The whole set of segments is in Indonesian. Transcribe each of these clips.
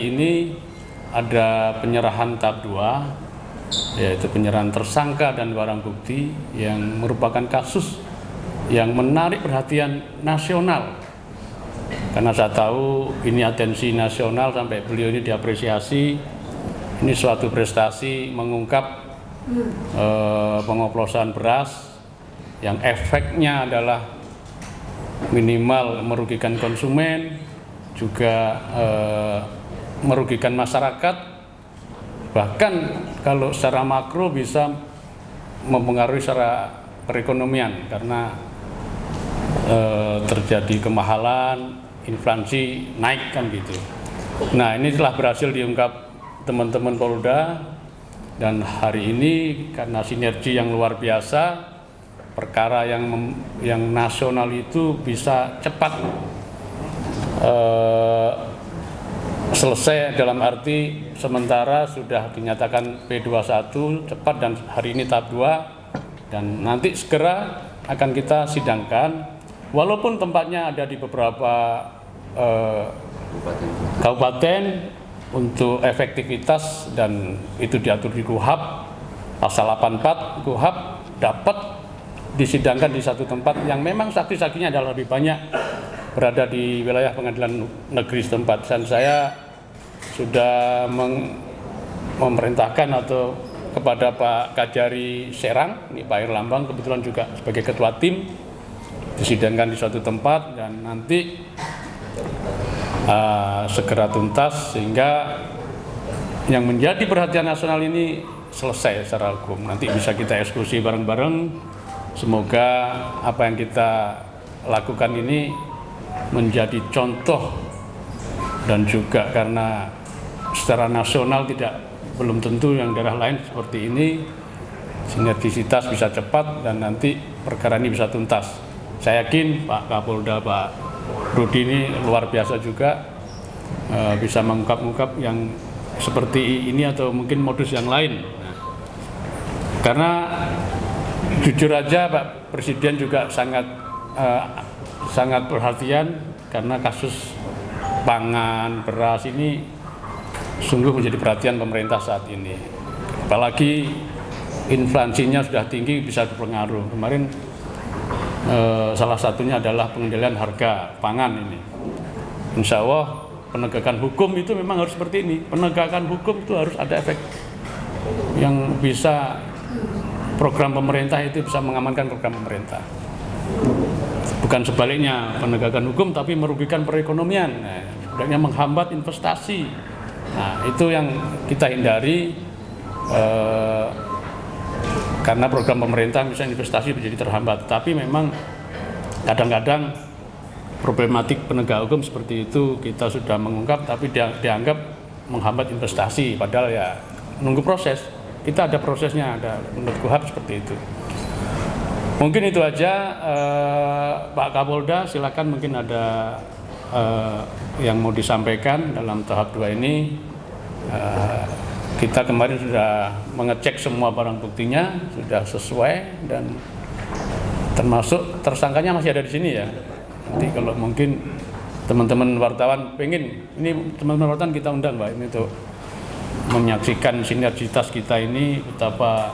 hari ini ada penyerahan tahap 2, yaitu penyerahan tersangka dan barang bukti yang merupakan kasus yang menarik perhatian nasional. Karena saya tahu ini atensi nasional sampai beliau ini diapresiasi. Ini suatu prestasi mengungkap pengoplosan beras yang efeknya adalah minimal merugikan konsumen, juga merugikan masyarakat, bahkan kalau secara makro bisa mempengaruhi secara perekonomian karena terjadi kemahalan, inflasi naik kan gitu. Nah, ini telah berhasil diungkap teman-teman Polda, dan hari ini karena sinergi yang luar biasa, perkara yang nasional itu bisa cepat selesai, dalam arti sementara sudah dinyatakan P21 cepat dan hari ini tahap 2, dan nanti segera akan kita sidangkan walaupun tempatnya ada di beberapa kabupaten untuk efektivitas, dan itu diatur di KUHP pasal 84 KUHP, dapat disidangkan di satu tempat yang memang saksi-saksinya adalah lebih banyak berada di wilayah pengadilan negeri setempat. Dan saya sudah memerintahkan atau kepada Pak Kajari Serang, ini Pak Irlambang kebetulan juga sebagai ketua tim, disidangkan di suatu tempat dan nanti segera tuntas sehingga yang menjadi perhatian nasional ini selesai secara hukum. Nanti bisa kita eksekusi bareng-bareng. Semoga apa yang kita lakukan ini menjadi contoh, dan juga karena secara nasional belum tentu yang daerah lain seperti ini, sinergisitas bisa cepat dan nanti perkara ini bisa tuntas. Saya yakin Pak Kapolda, Pak Rudi ini luar biasa juga, bisa mengungkap yang seperti ini atau mungkin modus yang lain. Nah, karena jujur aja Pak Presiden juga sangat perhatian karena kasus pangan, beras ini sungguh menjadi perhatian pemerintah saat ini. Apalagi inflasinya sudah tinggi, bisa berpengaruh. Kemarin salah satunya adalah pengendalian harga pangan ini. Insya Allah penegakan hukum itu memang harus seperti ini. Penegakan hukum itu harus ada efek yang bisa, program pemerintah itu bisa mengamankan program pemerintah. Bukan sebaliknya, penegakan hukum tapi merugikan perekonomian, sebenarnya menghambat investasi. Nah, itu yang kita hindari, karena program pemerintah bisa investasi menjadi terhambat. Tapi memang kadang-kadang problematik penegak hukum seperti itu kita sudah mengungkap, tapi dianggap menghambat investasi, padahal ya nunggu proses. Kita ada prosesnya, ada menurut KUHP seperti itu. Mungkin itu aja, Pak Kapolda, silakan mungkin ada yang mau disampaikan dalam tahap 2 ini. Kita kemarin sudah mengecek semua barang buktinya, sudah sesuai, dan termasuk tersangkanya masih ada di sini ya. Nanti kalau mungkin teman-teman wartawan pengen, ini teman-teman wartawan kita undang Pak, ini tuh menyaksikan sinergitas kita ini, betapa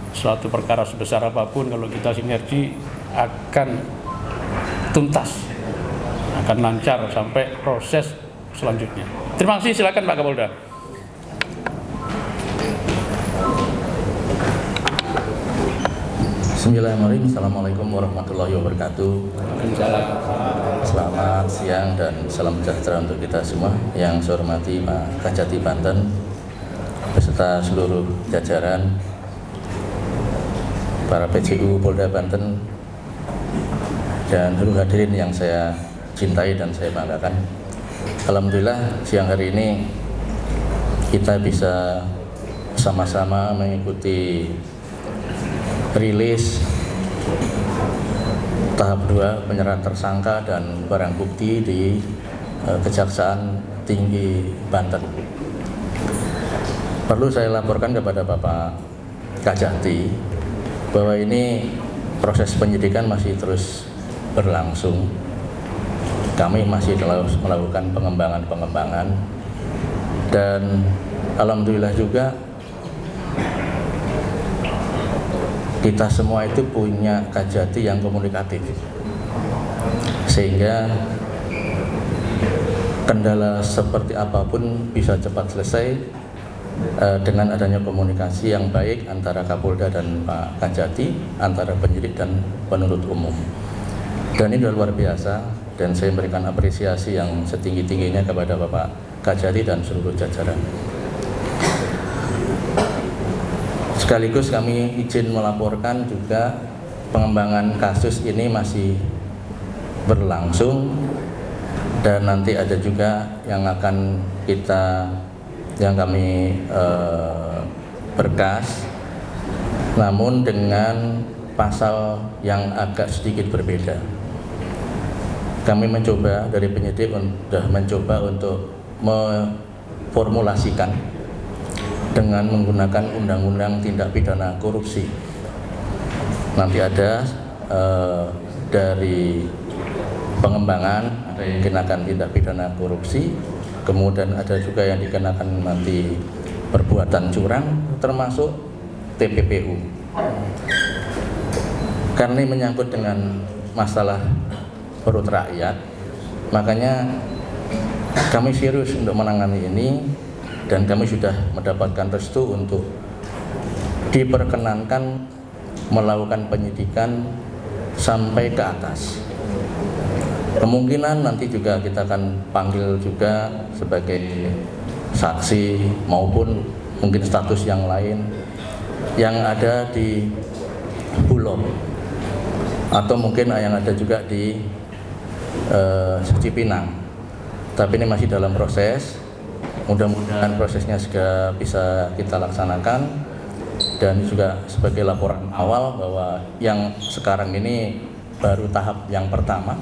suatu perkara sebesar apapun kalau kita sinergi akan tuntas, akan lancar sampai proses selanjutnya. Terima kasih, silakan Pak Kapolda. Bismillahirrahmanirrahim. Assalamualaikum warahmatullahi wabarakatuh. Selamat siang dan salam sejahtera untuk kita semua. Yang saya hormati Pak Kajati Banten beserta seluruh jajaran, para PJU Polda Banten, dan seluruh hadirin yang saya cintai dan saya banggakan. Alhamdulillah siang hari ini kita bisa sama-sama mengikuti rilis tahap 2 penyerahan tersangka dan barang bukti di Kejaksaan Tinggi Banten. Perlu saya laporkan kepada Bapak Kajati bahwa ini proses penyidikan masih terus berlangsung. Kami masih terus melakukan pengembangan Dan alhamdulillah juga kita semua itu punya Kajati yang komunikatif, sehingga kendala seperti apapun bisa cepat selesai dengan adanya komunikasi yang baik antara Kapolda dan Pak Kajati, antara penyidik dan penuntut umum. Dan ini luar biasa, dan saya memberikan apresiasi yang setinggi-tingginya kepada Bapak Kajati dan seluruh jajaran. Sekaligus kami izin melaporkan juga pengembangan kasus ini masih berlangsung, dan nanti ada juga yang akan kami berkas, namun dengan pasal yang agak sedikit berbeda. Kami mencoba dari penyidik sudah mencoba untuk memformulasikan dengan menggunakan Undang-Undang Tindak Pidana Korupsi. Nanti ada dari pengembangan ada yang dikenakan tindak pidana korupsi, kemudian ada juga yang dikenakan nanti perbuatan curang, termasuk TPPU. Karena ini menyangkut dengan masalah perut rakyat, makanya kami serius untuk menangani ini, dan kami sudah mendapatkan restu untuk diperkenankan melakukan penyidikan sampai ke atas. Kemungkinan nanti juga kita akan panggil juga sebagai saksi maupun mungkin status yang lain yang ada di Bulog, atau mungkin yang ada juga di Cipinang. Tapi ini masih dalam proses. Mudah-mudahan prosesnya juga bisa kita laksanakan, dan juga sebagai laporan awal bahwa yang sekarang ini baru tahap yang pertama.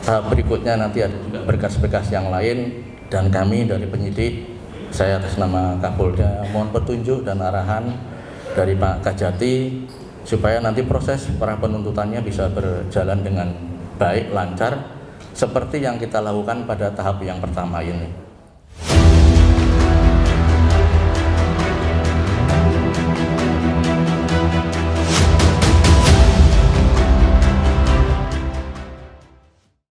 Tahap berikutnya nanti ada juga berkas-berkas yang lain, dan kami dari penyidik, saya atas nama Kapolda mohon petunjuk dan arahan dari Pak Kajati supaya nanti proses para penuntutannya bisa berjalan dengan baik, lancar, seperti yang kita lakukan pada tahap yang pertama ini.